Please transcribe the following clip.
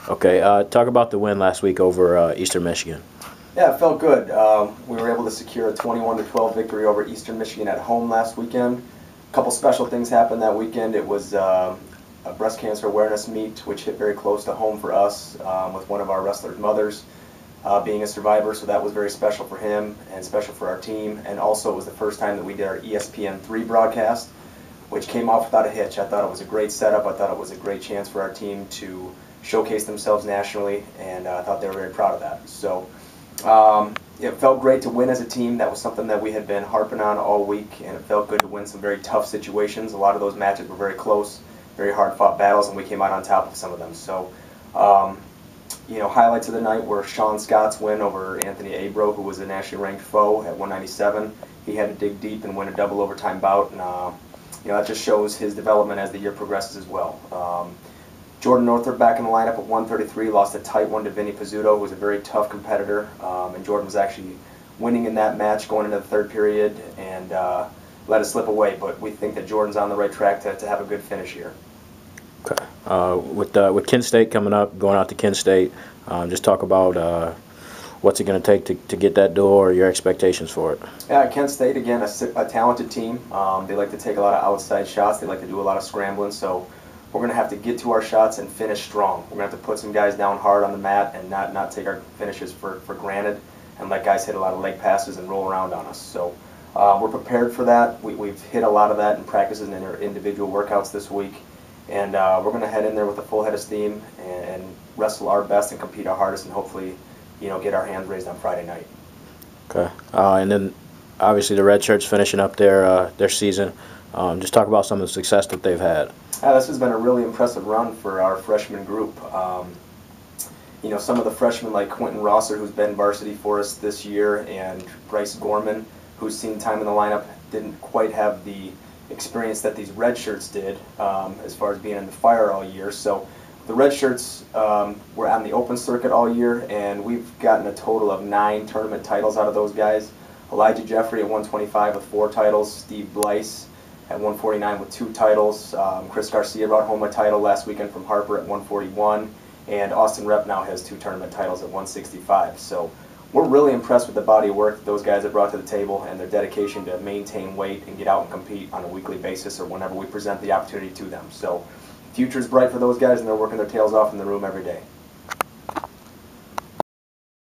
Okay, talk about the win last week over Eastern Michigan. Yeah, it felt good. We were able to secure a 21-12 victory over Eastern Michigan at home last weekend. A couple special things happened that weekend. It was a breast cancer awareness meet, which hit very close to home for us, with one of our wrestlers' mothers being a survivor, so that was very special for him and special for our team. And also it was the first time that we did our ESPN3 broadcast, which came off without a hitch. I thought it was a great setup. I thought it was a great chance for our team to showcase themselves nationally, and I thought they were very proud of that. So it felt great to win as a team. That was something that we had been harping on all week, and it felt good to win some very tough situations. A lot of those matches were very close, very hard-fought battles, and we came out on top of some of them. So, highlights of the night were Sean Scott's win over Anthony Abro, who was a nationally ranked foe at 197. He had to dig deep and win a double overtime bout, and that just shows his development as the year progresses as well. Jordan Northrup back in the lineup at 133, lost a tight one to Vinny Pizzuto, who was a very tough competitor, and Jordan was actually winning in that match going into the third period and let it slip away, but we think that Jordan's on the right track to have a good finish here. Okay. With Kent State coming up, going out to Kent State, just talk about what's it going to take to get that door, or your expectations for it. Yeah, Kent State, again, a talented team. They like to take a lot of outside shots. They like to do a lot of scrambling, so we're going to have to get to our shots and finish strong. We're going to have to put some guys down hard on the mat and not take our finishes for granted and let guys hit a lot of leg passes and roll around on us. So we're prepared for that. We've hit a lot of that in practices and in our individual workouts this week. And we're going to head in there with a full head of steam and wrestle our best and compete our hardest and hopefully, get our hands raised on Friday night. Okay. And then obviously the Redshirts finishing up their season. Just talk about some of the success that they've had. This has been a really impressive run for our freshman group. Some of the freshmen like Quentin Rosser, who's been varsity for us this year, and Bryce Gorman, who's seen time in the lineup, didn't quite have the experience that these Redshirts did as far as being in the fire all year. So the Redshirts were on the open circuit all year, and we've gotten a total of 9 tournament titles out of those guys. Elijah Jeffrey at 125 with 4 titles, Steve Blyce at 149 with 2 titles. Chris Garcia brought home a title last weekend from Harper at 141, and Austin Rep now has 2 tournament titles at 165. So we're really impressed with the body of work that those guys have brought to the table and their dedication to maintain weight and get out and compete on a weekly basis or whenever we present the opportunity to them. So the future's bright for those guys, and they're working their tails off in the room every day.